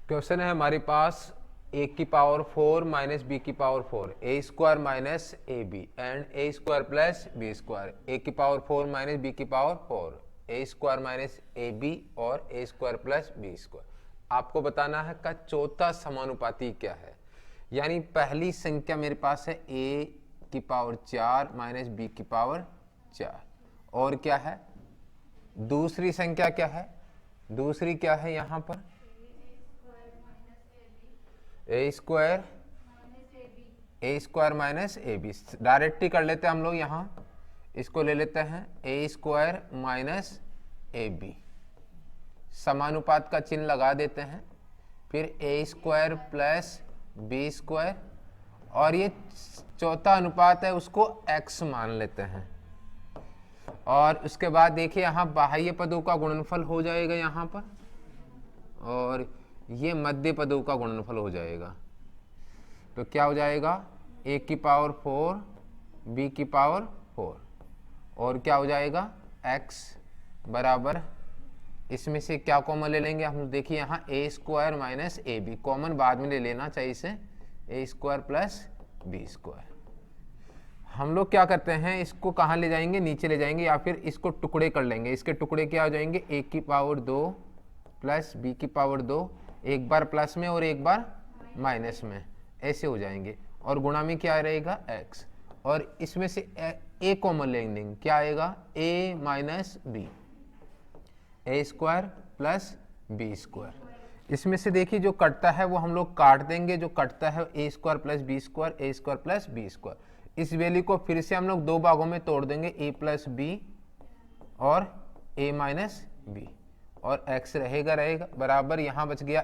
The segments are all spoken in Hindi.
क्वेश्चन है हमारे पास a की पावर 4 माइनस बी की power 4 a square minus a b and a square plus b square. A की पावर 4 माइनस बी की power 4 a square minus a b और a square plus b square. आपको बताना है का चौथा समानुपाती क्या है। यानी पहली संख्या मेरे पास है a की पावर 4 माइनस बी की पावर 4 और क्या है दूसरी संख्या क्या है, दूसरी क्या है यहाँ पर a square minus a b. Directly कर लेते हैं हम लोग, यहाँ इसको ले लेते हैं ए स्क्वायर माइनस ए बी, समानुपात का चिन्ह लगा देते हैं, फिर ए स्क्वायर प्लस बी स्क्वायर और ये चौथा अनुपात है उसको x मान लेते हैं। और उसके बाद देखिए यहाँ बाह्य पदों का गुणनफल हो जाएगा यहाँ पर और ये मध्य पदों का गुणनफल हो जाएगा। तो क्या हो जाएगा a की पावर 4 b की पावर 4 और क्या हो जाएगा x बराबर, इसमें से क्या कॉमन ले लेंगे हम, देखिए यहाँ a square minus a b common बाद में ले लेना चाहिए इसे, a square plus b square. हम लोग क्या करते हैं इसको कहाँ ले जाएंगे, नीचे ले जाएंगे या फिर इसको टुकड़े कर लेंगे। इसके टुकड़े क्या हो जाएंगे a की पावर 2 प्लस बी की पावर 2, एक बार प्लस में और एक बार माइनस में, ऐसे हो जाएंगे और गुणा में क्या रहेगा x और इसमें से a कॉमन ले लेंगे, क्या आएगा a minus b, a square plus b square. इसमें से देखिए जो कटता है वो हम लोग काट देंगे, जो कटता है ए स्क्वायर प्लस बी स्क्वायर, ए स्क्वायर प्लस बी स्क्वायर। इस वैल्यू को फिर से हम लोग दो भागों में तोड़ देंगे, a प्लस बी और a माइनस बी और x रहेगा बराबर, यहाँ बच गया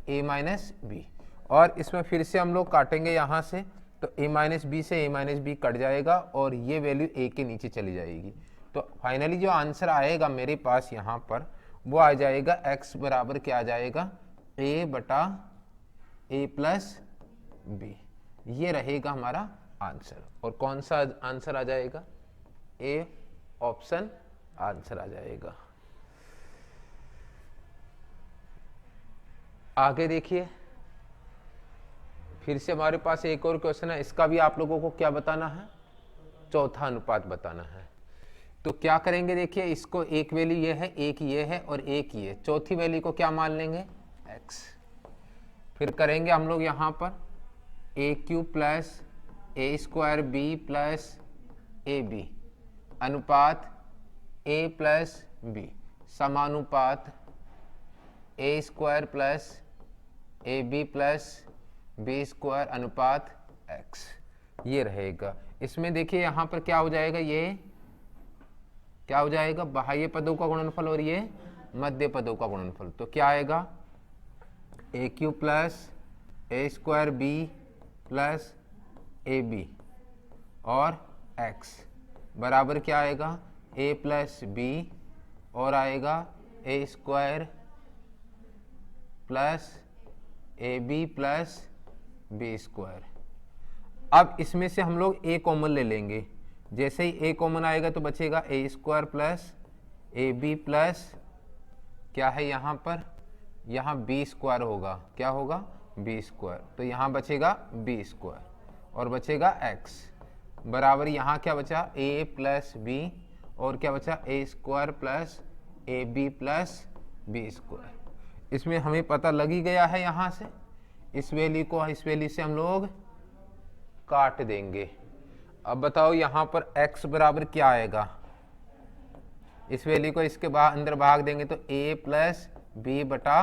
a माइनस बी और इसमें फिर से हम लोग काटेंगे यहाँ से, तो a माइनस बी से a माइनस बी कट जाएगा और ये वैल्यू a के नीचे चली जाएगी। तो फाइनली जो आंसर आएगा मेरे पास यहाँ पर वो आ जाएगा x बराबर क्या आ जाएगा a बटा a प्लस बी, ये रहेगा हमारा आंसर। और कौन सा आंसर आ जाएगा, a ऑप्शन आंसर आ जाएगा। आगे देखिए फिर से हमारे पास एक और क्वेश्चन है, इसका भी आप लोगों को क्या बताना है, चौथा अनुपात बताना है। तो क्या करेंगे देखिए, इसको एक वैल्यू ये है, एक ये है और एक ये, चौथी वैल्यू को क्या मान लेंगे x। फिर करेंगे हम लोग यहाँ पर a cube plus a square b plus a b अनुपात a प्लस बी समानुपात a square plus a b plus b square अनुपात x, ये रहेगा। इसमें देखिए यहाँ पर क्या हो जाएगा, ये क्या हो जाएगा बाह्य पदों का गुणनफल और ये मध्य पदों का गुणनफल। तो क्या आएगा a cube plus a square b plus a b और x बराबर क्या आएगा a प्लस बी और आएगा a square plus a b plus b square. अब इसमें से हम लोग a कॉमन ले लेंगे, जैसे ही a कॉमन आएगा तो बचेगा a square plus a b plus क्या है यहाँ पर, यहाँ बी स्क्वायर होगा, क्या होगा बी स्क्वायर, तो यहाँ बचेगा बी स्क्वायर और बचेगा x बराबर यहाँ क्या बचा a प्लस बी और क्या बचा a square plus a b plus b square. इसमें हमें पता लग ही गया है, यहाँ से इस वैल्यू को इस वैल्यू से हम लोग काट देंगे। अब बताओ यहाँ पर x बराबर क्या आएगा, इस वैल्यू को इसके अंदर भाग देंगे तो a प्लस बी बटा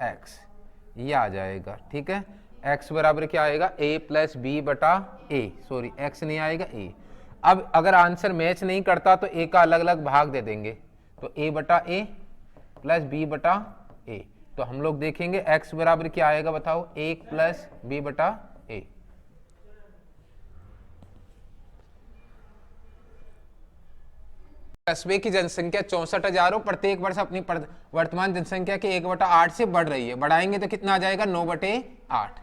x, ये आ जाएगा। ठीक है, x बराबर क्या आएगा a प्लस बी बटा a, सॉरी x नहीं आएगा a। अब अगर आंसर मैच नहीं करता तो a का अलग अलग भाग दे देंगे, तो a बटा a प्लस b बटा a। तो हम लोग देखेंगे x बराबर क्या आएगा, बताओ 1 प्लस b बटा a। कस्बे की जनसंख्या 64,000 हो, प्रत्येक वर्ष अपनी वर्तमान जनसंख्या के 1/8 से बढ़ रही है, बढ़ाएंगे तो कितना आ जाएगा 9/8।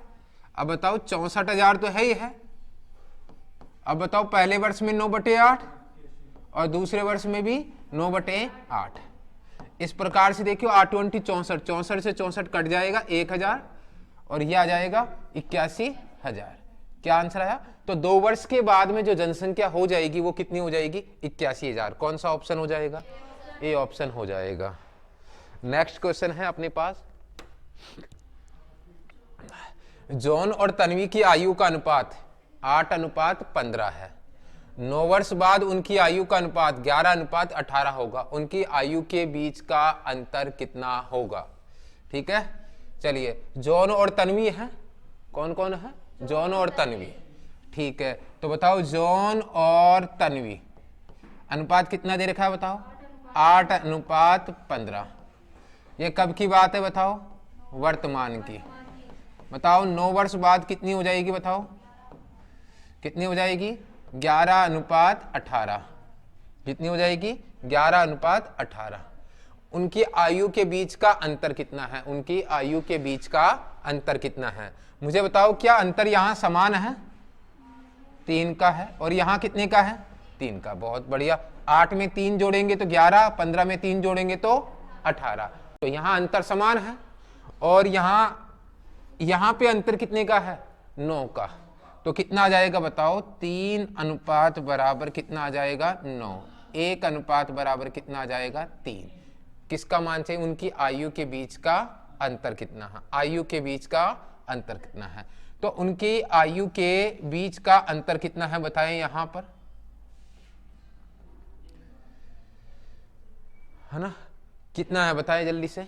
अब बताओ 64,000 तो है ही है, अब बताओ पहले वर्ष में 9/8 और दूसरे वर्ष में भी 9/8। इस प्रकार से देखियो 820 64, 64 से 64 कट जाएगा 1000 और ये आ जाएगा 81,000। क्या आंसर आया? तो 2 वर्ष के बाद में जो जनसंख्या हो जाएगी वो कितनी हो जाएगी? 81,000। कौन सा ऑप्शन हो जाएगा? ए ऑप्शन हो जाएगा। नेक्स्ट क्वेश्चन है अपने पास, जॉन और तन्वी की आयु का अनुपात 8:15 है। 9 वर्ष बाद उनकी आयु का अनुपात 11:18 होगा। उनकी आयु के बीच का अंतर कितना होगा? ठीक है, चलिए जॉन और तन्वी है। कौन कौन है? जॉन और तन्वी। ठीक है, तो बताओ जॉन और तन्वी अनुपात कितना दे रखा है? बताओ 8:15। ये कब की बात है? बताओ वर्तमान की। बताओ 9 वर्ष बाद कितनी हो जाएगी? बताओ कितनी हो जाएगी? 11:18। कितनी हो जाएगी? 11:18। उनकी आयु के बीच का अंतर कितना है? उनकी आयु के बीच का अंतर कितना है? मुझे बताओ, क्या अंतर यहां समान है? 3 का है। और यहां कितने का है? 3 का। बहुत बढ़िया। 8 में 3 जोड़ेंगे तो 11, 15 में 3 जोड़ेंगे तो 18। तो यहां अंतर समान है। और यहां पे अंतर कितने का है? 9 का। तो कितना आ जाएगा? बताओ 3 अनुपात बराबर कितना आ जाएगा? 9। 1 अनुपात बराबर कितना आ जाएगा? 3। किसका मान चाहिए? उनकी आयु के बीच का अंतर कितना है? आयु के बीच का अंतर कितना है? तो उनकी आयु के बीच का अंतर कितना है बताएं यहां पर, है ना? कितना है बताएं जल्दी से।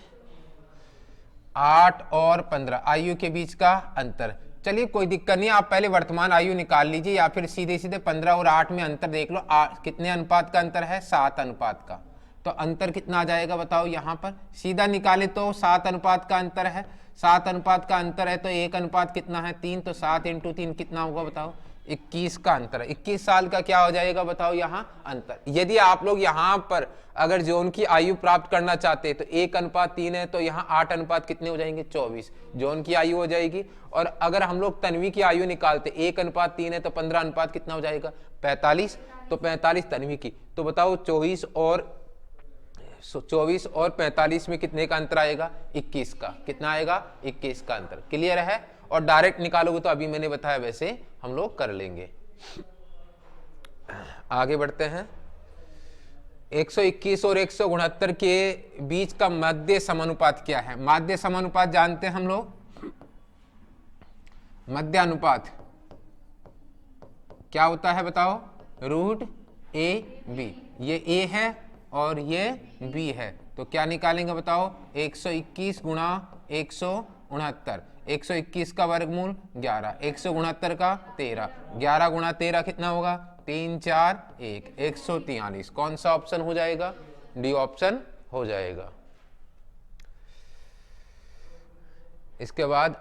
8 और 15 आयु के बीच का अंतर। चलिए कोई दिक्कत नहीं, आप पहले वर्तमान आयु निकाल लीजिए या फिर सीधे सीधे 15 और 8 में अंतर देख लो। कितने अनुपात का अंतर है? 7 अनुपात का। तो अंतर कितना आ जाएगा बताओ? यहां पर सीधा निकाले तो 7 अनुपात का अंतर है। 7 अनुपात का अंतर है तो 1 अनुपात कितना है? 3। तो 7 × 3 कितना होगा बताओ? 21 का अंतर है। 21 साल का क्या हो जाएगा बताओ यहाँ अंतर। यदि आप लोग यहाँ पर अगर जॉन की आयु प्राप्त करना चाहते हैं तो 1:3 है, तो यहाँ 8 अनुपात कितने हो जाएंगे? 24 जॉन की आयु हो जाएगी। और अगर हम लोग तन्वी की आयु निकालते 1:3 है तो 15 अनुपात कितना हो जाएगा? 45। तो 45 तन्वी की। तो बताओ 24 और 45 में कितने का अंतर आएगा? 21 का। कितना आएगा? 21 का अंतर। क्लियर है? और डायरेक्ट निकालोगे तो अभी मैंने बताया वैसे हम लोग कर लेंगे। आगे बढ़ते हैं। 121 और 169 के बीच का मध्य समानुपात क्या है? माध्य समानुपात जानते हैं हम लोग। मध्य अनुपात क्या होता है बताओ? √a/b। ये a है और ये b है। तो क्या निकालेंगे बताओ? 121 × 169। 121 का वर्गमूल 11, 169 का 13, 11 × 13 कितना होगा? 3 4 1, 143। कौन सा ऑप्शन हो जाएगा? डी ऑप्शन हो जाएगा। इसके बाद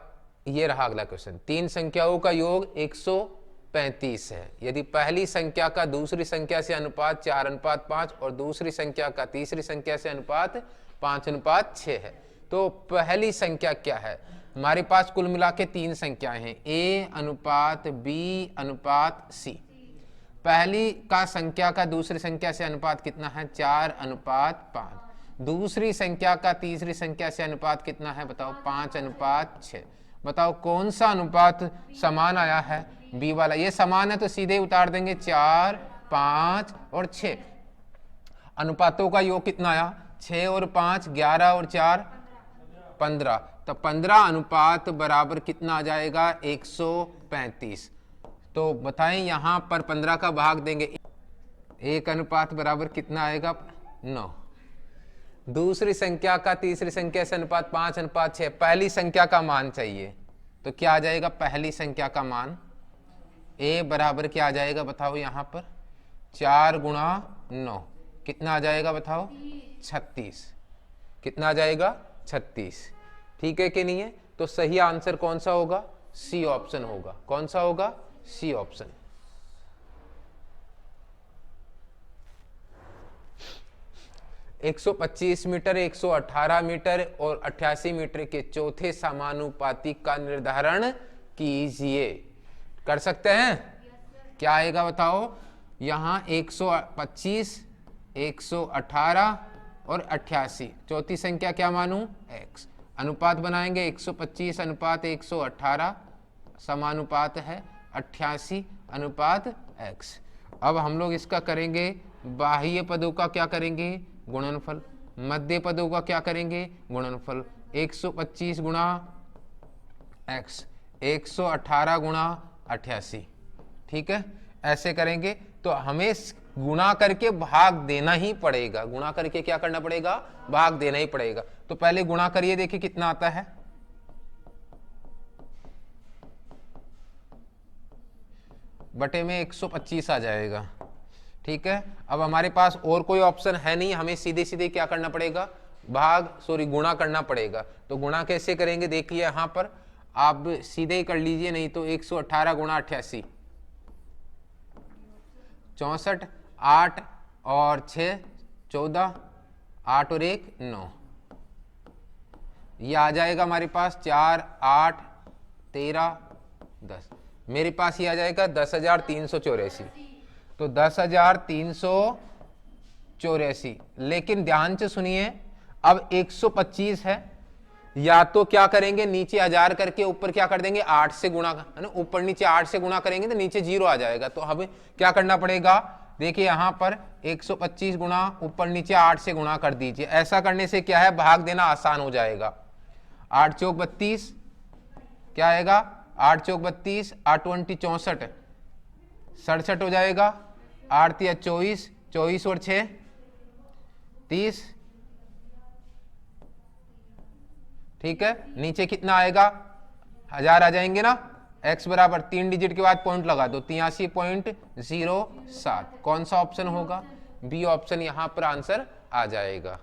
ये रहा अगला क्वेश्चन। 3 संख्याओं का योग 135 है। यदि पहली संख्या का दूसरी संख्या से अनुपात 4:5 और दूसरी संख्या का तीसरी संख्या से अनुपात 5:6 है, तो पहली संख्या क्या है? हमारे पास कुल मिला के 3 संख्याएं हैं, A:B:C। पहली का संख्या का दूसरी संख्या से अनुपात कितना है? 4:5। दूसरी संख्या का तीसरी संख्या से अनुपात कितना है बताओ? 5:6। बताओ कौन सा अनुपात समान आया है? बी वाला। ये समान है तो सीधे उतार देंगे 4, 5 और 6। अनुपातों का योग कितना आया? 6 और 5 11 और 4 15। तो 15 अनुपात बराबर कितना आ जाएगा? 135। तो बताएं यहां पर 15 का भाग देंगे, 1 अनुपात बराबर कितना आएगा? 9। दूसरी संख्या का तीसरी संख्या से अनुपात 5:6। पहली संख्या का मान चाहिए तो क्या आ जाएगा? पहली संख्या का मान a बराबर क्या आ जाएगा बताओ? यहां पर 4 × 9 कितना आ जाएगा बताओ? 36। कितना आ जाएगा? 36। ठीक है कि नहीं है? तो सही आंसर कौन सा होगा? सी ऑप्शन होगा। कौन सा होगा? C option. – 125 मीटर, 118 मीटर और 88 मीटर के चौथे समानुपाती का निर्धारण कीजिए। कर सकते हैं? क्या आएगा बताओ? यहां 125, 118 और 88। चौथी संख्या क्या मानूं? x। अनुपात बनाएंगे 125 अनुपात 118 समानुपात है 88 अनुपात x। अब हम लोग इसका करेंगे बाह्य पदों का क्या करेंगे? गुणनफल। मध्य पदों का क्या करेंगे? गुणनफल। 125 गुणा x, 118 गुणा 88। ठीक है, ऐसे करेंगे तो हमें गुणा करके भाग देना ही पड़ेगा। गुणा करके क्या करना पड़ेगा? भाग देना ही पड़ेगा। तो पहले गुणा करिए, देखिए कितना आता है। बटे में 125 आ जाएगा। ठीक है, अब हमारे पास और कोई ऑप्शन है नहीं, हमें सीधे सीधे क्या करना पड़ेगा? गुणा करना पड़ेगा। तो गुणा कैसे करेंगे? देखिए यहां पर आप सीधे ही कर लीजिए, नहीं तो 118 गुणा 88, 64, 8 और 6 14, 8 और 1 9, ये आ जाएगा हमारे पास 4 8 13 10। मेरे पास ये आ जाएगा 10,384। तो 10,384। लेकिन ध्यान से सुनिए, अब 125 है, या तो क्या करेंगे? नीचे 1000 करके ऊपर क्या कर देंगे? 8 से गुणा, है ना, ऊपर नीचे 8 से गुणा करेंगे तो नीचे 0 आ जाएगा। तो हमें क्या करना पड़ेगा? देखिए यहां पर 125 गुणा ऊपर नीचे 8 से गुणा कर दीजिए। ऐसा करने से क्या है? भाग देना आसान हो जाएगा। 8 चौक 32, क्या आएगा? 8 चौक 32, 8 20 64, 67 हो जाएगा। 8 3 24, 24 और 6 30। ठीक है, नीचे कितना आएगा? 1000 आ जाएंगे ना। x बराबर 3 डिजिट के बाद पॉइंट लगा दो, 83.07। कौन सा ऑप्शन होगा? बी ऑप्शन यहां पर आंसर आ जाएगा।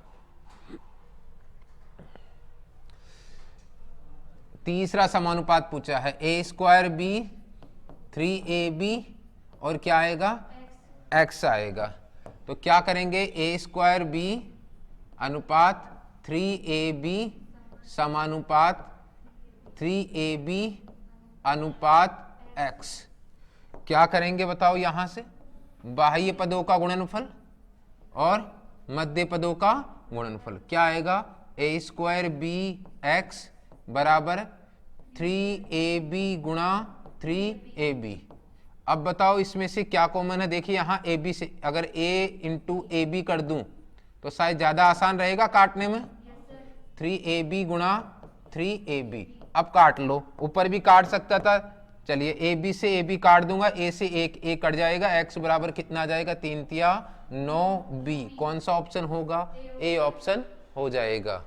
तीसरा समानुपात पूछा है, a² b 3ab और क्या आएगा? x आएगा। तो क्या करेंगे? a² b अनुपात 3ab समानुपात 3ab अनुपात x। क्या करेंगे बताओ? यहां से बाह्य पदों का गुणनफल और मध्य पदों का गुणनफल। क्या आएगा? a² bx बराबर 3ab गुणा 3ab। अब बताओ इसमें से क्या कॉमन है? देखिए यहां ab से अगर a इंटू ए बी कर दूं तो शायद ज्यादा आसान रहेगा काटने में। 3ab गुणा 3ab। अब काट लो, ऊपर भी काट सकता था। चलिए ए बी से ए बी काट दूंगा, ए से एक ए कट जाएगा। x बराबर कितना आ जाएगा? 3 तिया 9b। कौन सा ऑप्शन होगा? ए ऑप्शन हो जाएगा।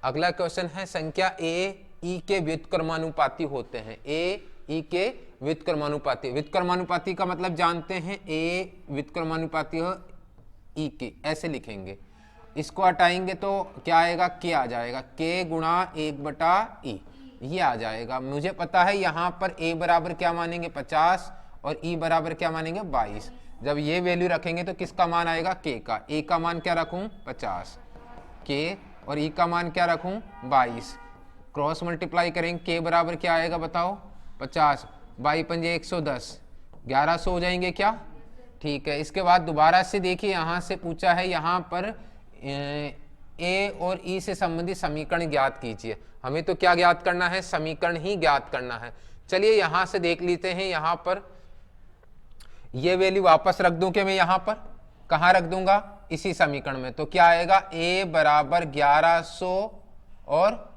अगला क्वेश्चन है, संख्या ए ई के व्युत्क्रमानुपाती होते हैं। ए ई के व्युत्क्रमानुपाती। व्युत्क्रमानुपाती का मतलब जानते हैं, ए व्युत्क्रमानुपाती हो ई के, ऐसे लिखेंगे। इसको हटाएंगे तो क्या आएगा? के आ जाएगा। के गुणा 1/e ये आ जाएगा। मुझे पता है यहां पर a बराबर क्या मानेंगे? 50 और e बराबर क्या मानेंगे? 22। जब ये वैल्यू रखेंगे तो किसका मान आएगा? k का। a का मान क्या रखूं? 50 k और e का मान क्या रखूं? 22। क्रॉस मल्टीप्लाई करेंगे, k बराबर क्या आएगा बताओ? 50, 22 पंजे 110, 1100 हो जाएंगे क्या? ठीक है। इसके बाद दोबारा से देखिए, यहां से पूछा है, यहां पर ए और ई से संबंधित समीकरण ज्ञात कीजिए। हमें तो क्या ज्ञात करना है? समीकरण ही ज्ञात करना है। चलिए यहां से देख लेते हैं। यहां पर ये वैल्यू वापस रख दूं कि मैं यहां पर कहां रख दूंगा? इसी समीकरण में। तो क्या आएगा? a बराबर 1100 और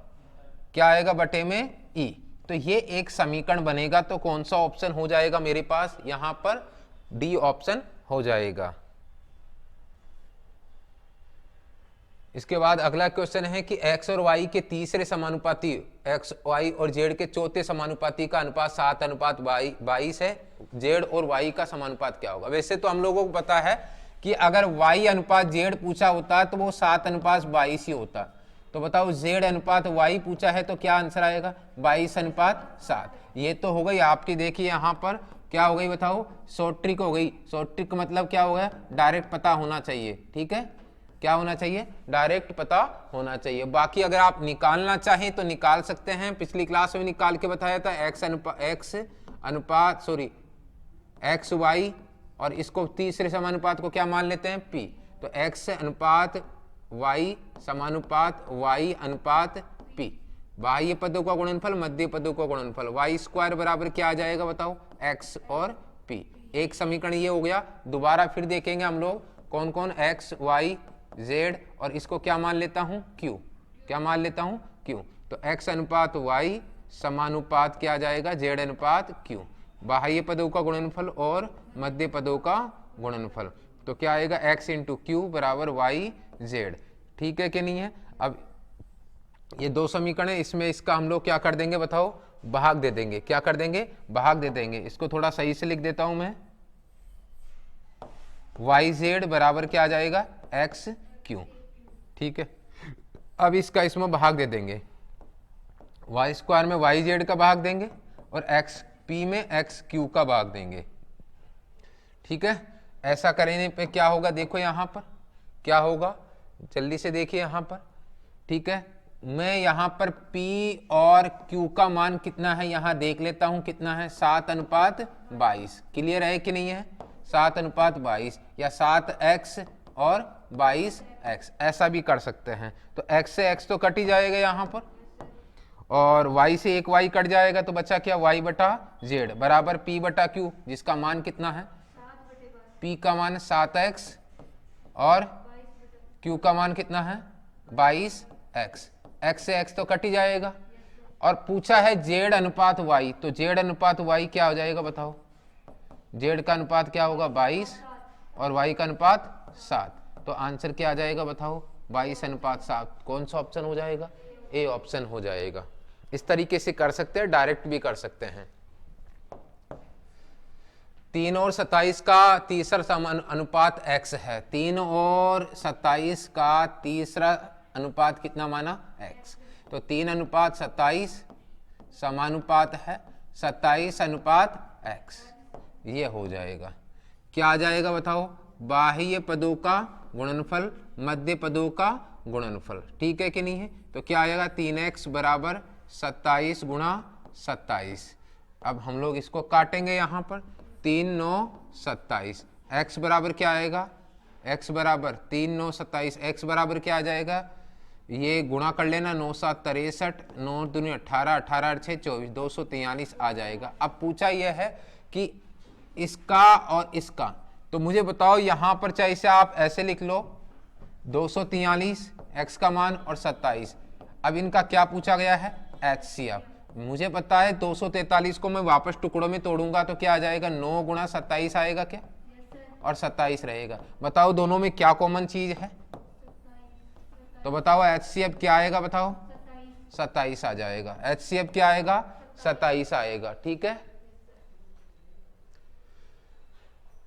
क्या आएगा? बटे में e। तो ये एक समीकरण बनेगा। तो कौन सा ऑप्शन हो जाएगा मेरे पास? यहां पर डी ऑप्शन हो जाएगा। इसके बाद अगला क्वेश्चन है कि x और y के तीसरे समानुपाती, x, y और z के चौथे समानुपाती का अनुपात 7:22 है। z और y का समानुपात क्या होगा? वैसे तो हम लोगों को पता है कि अगर y अनुपात z पूछा होता तो वो 7:22 ही होता। तो बताओ z अनुपात y पूछा है तो क्या आंसर आएगा? 22:7। ये तो हो गई आपकी। देखिए यहाँ पर क्या हो गई बताओ? शॉर्ट ट्रिक हो गई। शॉर्ट ट्रिक का मतलब क्या होगा? डायरेक्ट पता होना चाहिए। ठीक है, क्या होना चाहिए? डायरेक्ट पता होना चाहिए। बाकी अगर आप निकालना चाहें तो निकाल सकते हैं। पिछली क्लास में निकाल के बताया था। x y और इसको तीसरे समानुपात को क्या मान लेते हैं? p। तो x अनुपात y समानुपात y अनुपात p, बाह्य पदों का गुणनफल मध्य पदों का गुणनफल, y स्क्वायर बराबर क्या आ जाएगा बताओ, x और p। एक समीकरण ये हो गया। दोबारा फिर देखेंगे हम लोग कौन कौन, x y z, और इसको क्या मान लेता हूँ, q, क्या मान लेता हूँ, q। तो x अनुपात y समानुपात क्या आ जाएगा, z अनुपात q, बाह्य पदों का गुणनफल और मध्य पदों का गुणनफल। तो क्या आएगा, x इंटू क्यू बराबर y z। ठीक है कि नहीं है। अब ये दो समीकरण है, इसमें इसका हम लोग क्या कर देंगे बताओ, भाग दे देंगे। क्या कर देंगे, भाग दे देंगे। इसको थोड़ा सही से लिख देता हूं मैं, वाई जेड बराबर क्या आ जाएगा, एक्स क्यू। ठीक है, अब इसका इसमें भाग दे देंगे, वाई स्क्वायर में वाई जेड का भाग देंगे और एक्स पी में एक्स क्यू का भाग देंगे। ठीक है, ऐसा करने पे क्या होगा, देखो यहां पर क्या होगा, जल्दी से देखिए यहां पर। ठीक है, मैं यहां पर P और Q का मान कितना है यहां देख लेता हूं, कितना है, 7:22। क्लियर है कि नहीं है, 7:22 या 7x और 22x, ऐसा भी कर सकते हैं। तो x से x तो कट ही जाएगा यहां पर, और y से एक y कट जाएगा, तो बचा क्या, y बटा z बराबर P बटा Q, जिसका मान कितना है, P का मान 7x और Q का मान कितना है, 22x। x से x तो कट ही जाएगा, और पूछा है z अनुपात y, तो z अनुपात y क्या हो जाएगा बताओ, z का अनुपात क्या होगा, 22 और y का अनुपात 7। तो आंसर क्या आ जाएगा बताओ, 22:7। कौन सा ऑप्शन हो जाएगा, ए ऑप्शन हो जाएगा। इस तरीके से कर सकते हैं, डायरेक्ट भी कर सकते हैं। 3 और 27 का तीसरा अनुपात x है, 3 और 27 का तीसरा अनुपात कितना माना, x। तो 3:27 समानुपात है 27:x, ये हो जाएगा। क्या आ जाएगा बताओ, बाह्य पदों का गुणनफल मध्य पदों का गुणनफल। ठीक है कि नहीं है। तो क्या आएगा, 3x बराबर 27 गुणा 27। अब हम लोग इसको काटेंगे यहाँ पर, 3 9 27, x बराबर क्या आएगा, x बराबर 3 9 27, x बराबर क्या आ जाएगा, ये गुणा कर लेना, 9 7 63, 9 दूनी 18, 18 6 24, 243 आ जाएगा। अब पूछा यह है कि इसका और इसका, तो मुझे बताओ यहाँ पर चाहे इसे आप ऐसे लिख लो, 243 x का मान और 27। अब इनका क्या पूछा गया है, HCF। मुझे पता है 243 को मैं वापस टुकड़ों में तोड़ूंगा तो क्या आ जाएगा, 9 गुणा 27 आएगा क्या, और 27 रहेगा। बताओ दोनों में क्या कॉमन चीज है, तो बताओ HCF क्या आएगा, बताओ 27 आ जाएगा। HCF क्या आएगा, 27 आएगा। ठीक है,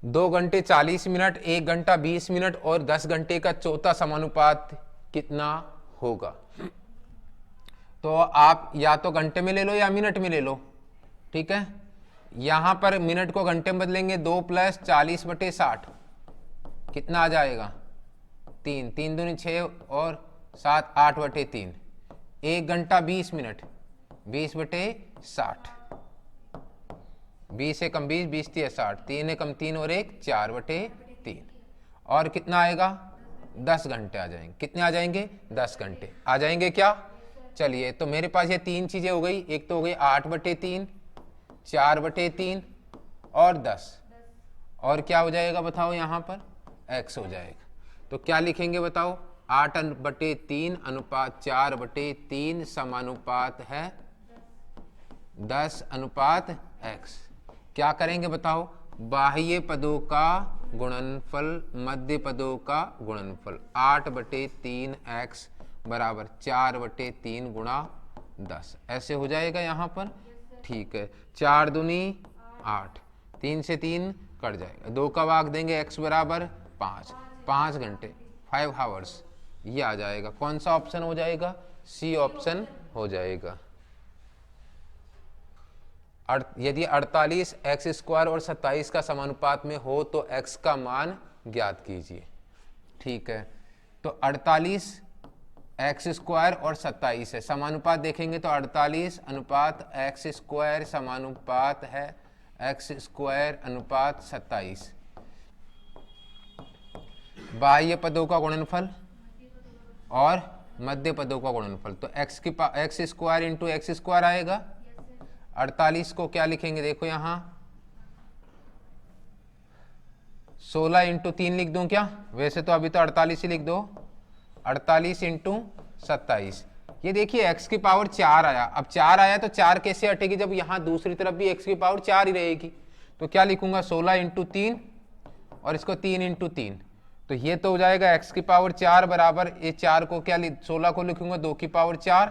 2 घंटे 40 मिनट, 1 घंटा 20 मिनट और 10 घंटे का चौथा समानुपात कितना होगा। तो आप या तो घंटे में ले लो या मिनट में ले लो। ठीक है, यहां पर मिनट को घंटे में बदलेंगे, 2 + 40/60 कितना आ जाएगा, 3, 3 दूनी 6 और 7 8/3। 1 घंटा 20 मिनट, 20/60, 20 एकम 20, 20 × 60, 3 एकम 3 और 1 4/3। और कितना आएगा, 10 घंटे आ जाएंगे। कितने आ जाएंगे, 10 घंटे आ जाएंगे क्या। चलिए, तो मेरे पास ये 3 चीजें हो गई, एक तो हो गई 8/3, 4/3 और 10, और क्या हो जाएगा बताओ, यहाँ पर x हो जाएगा। तो क्या लिखेंगे बताओ, 8/3 अनुपात 4/3 समानुपात है 10:x। क्या करेंगे बताओ, बाह्य पदों का गुणनफल मध्य पदों का गुणनफल, 8/3x बराबर 4/3 गुणा 10, ऐसे हो जाएगा यहाँ पर। ठीक है, 4 दूनी 8, 3 से 3 कट जाएगा, 2 का भाग देंगे, x बराबर 5, 5 घंटे 5 आवर्स, ये आ जाएगा। कौन सा ऑप्शन हो जाएगा, सी ऑप्शन हो जाएगा। यदि 48 x² और 27 का समानुपात में हो तो x का मान ज्ञात कीजिए। ठीक है, तो 48 x² और 27 है, समानुपात देखेंगे तो 48 अनुपात x² समानुपात है x² अनुपात 27। बाह्य पदों का गुणनफल और मध्य पदों का गुणनफल। तो x square into x square आएगा। 48 को क्या लिखेंगे, देखो यहाँ 16 इंटू 3 लिख दूं क्या, वैसे तो अभी तो 48 ही लिख दो। 48 इंटू 27, ये देखिए x की पावर 4 आया। अब 4 आया तो 4 कैसे हटेगी, जब यहाँ दूसरी तरफ भी x की पावर 4 ही रहेगी। तो क्या लिखूंगा 16 इंटू 3 और इसको 3 इंटू 3, तो ये तो हो जाएगा x की पावर 4 बराबर, ये 4 को क्या 16 को लिखूंगा 2 की पावर 4,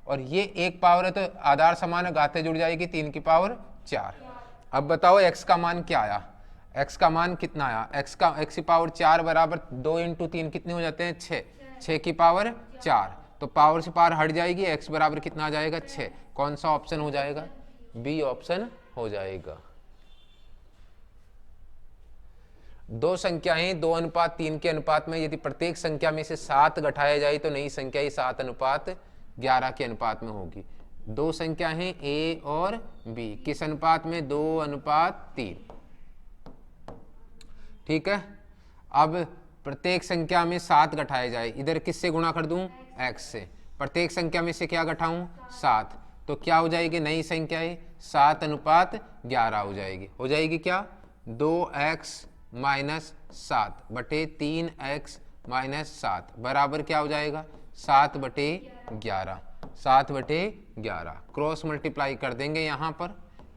और ये एक पावर है तो आधार समान है, घातें जुड़ जाएगी 3 की पावर 4। अब बताओ x का मान क्या आया, x का मान कितना आया, x की पावर 4 बराबर 2 इंटू 3 कितने हो जाते हैं 6, 6 की पावर 4, तो पावर से पावर हट जाएगी, x बराबर कितना आ जाएगा 6। कौन सा ऑप्शन हो जाएगा, बी ऑप्शन हो जाएगा। दो संख्याएं 2:3 के अनुपात में यदि प्रत्येक संख्या में से 7 घटाया जाए तो नई संख्या ही 7:11 के अनुपात में होगी। दो संख्या है a और b, किस अनुपात में, 2:3। ठीक है, अब प्रत्येक संख्या में 7 घटाया जाए, इधर किससे गुणा कर दूं, x से। प्रत्येक संख्या में से क्या घटाऊं, 7, तो क्या हो जाएगी नई संख्या है 7:11 हो जाएगी। हो जाएगी क्या, 2x माइनस 7 बटे 3x माइनस 7 बराबर क्या हो जाएगा 7/11। 7/11 क्रॉस मल्टीप्लाई कर देंगे, यहाँ पर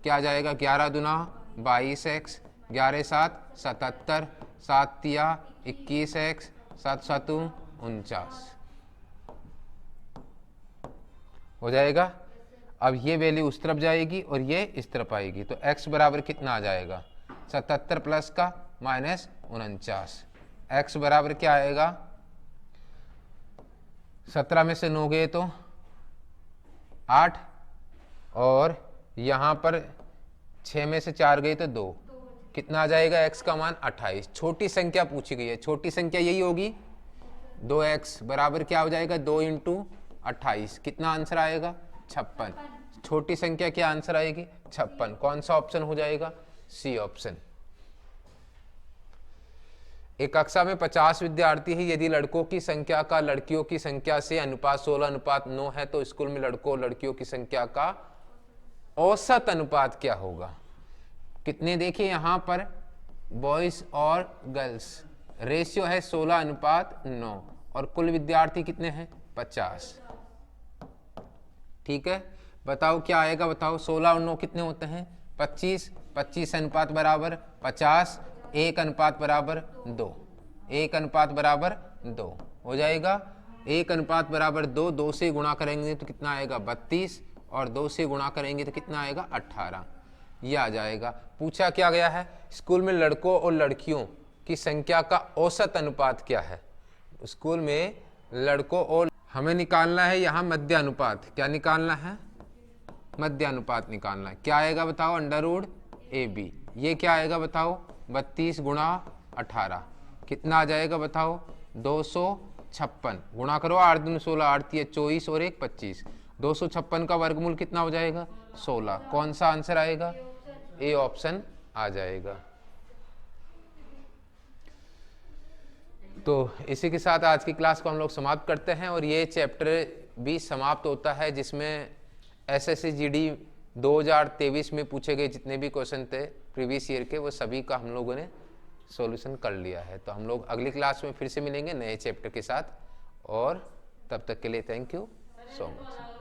क्या आ जाएगा, 11 दूना 22x, 11 7 77, 7 तिया 21x, 7 7 49 हो जाएगा। अब ये वैल्यू उस तरफ जाएगी और ये इस तरफ आएगी, तो x बराबर कितना आ जाएगा 77 प्लस का माइनस 49। x बराबर क्या आएगा, 17 में से 9 गए तो 8, और यहाँ पर 6 में से 4 गए तो 2, कितना आ जाएगा x का मान 28। छोटी संख्या पूछी गई है, छोटी संख्या यही होगी, 2x बराबर क्या हो जाएगा 2 इंटू 28, कितना आंसर आएगा 56। छोटी संख्या क्या आंसर आएगी 56। कौन सा ऑप्शन हो जाएगा, सी ऑप्शन। एक कक्षा में 50 विद्यार्थी है, यदि लड़कों की संख्या का लड़कियों की संख्या से अनुपात 16:9 है तो स्कूल में लड़कों और लड़कियों की संख्या का औसत अनुपात क्या होगा। कितने, देखिए यहाँ पर बॉयज और गर्ल्स रेशियो है 16:9 और कुल विद्यार्थी कितने हैं 50। ठीक है, बताओ क्या आएगा, बताओ 16 और 9 कितने होते हैं 25, 25 अनुपात बराबर 50, 1 अनुपात बराबर 2, 1 अनुपात बराबर 2 हो जाएगा। 1 अनुपात बराबर 2, 2 से गुणा करेंगे तो कितना आएगा 32, और 2 से गुणा करेंगे तो कितना आएगा 18, ये आ जाएगा। पूछा क्या गया है, स्कूल में लड़कों और लड़कियों की संख्या का औसत अनुपात क्या है। स्कूल में लड़कों और, हमें निकालना है यहाँ मध्य अनुपात, क्या निकालना है, मध्य अनुपात निकालना है। क्या आएगा बताओ, √AB। ये क्या आएगा बताओ, 32 गुणा 18 कितना आ जाएगा बताओ 256। गुणा करो 8 दूनी 16, 8 तिया 24 और 1 25, 256 का वर्गमूल कितना हो जाएगा 16। कौन सा आंसर आएगा, ए ऑप्शन आ जाएगा। तो इसी के साथ आज की क्लास को हम लोग समाप्त करते हैं, और ये चैप्टर भी समाप्त होता है जिसमें एसएससी जीडी 2023 में पूछे गए जितने भी क्वेश्चन थे प्रीवियस ईयर के, वो सभी का हम लोगों ने सॉल्यूशन कर लिया है। तो हम लोग अगली क्लास में फिर से मिलेंगे नए चैप्टर के साथ, और तब तक के लिए थैंक यू सो मच।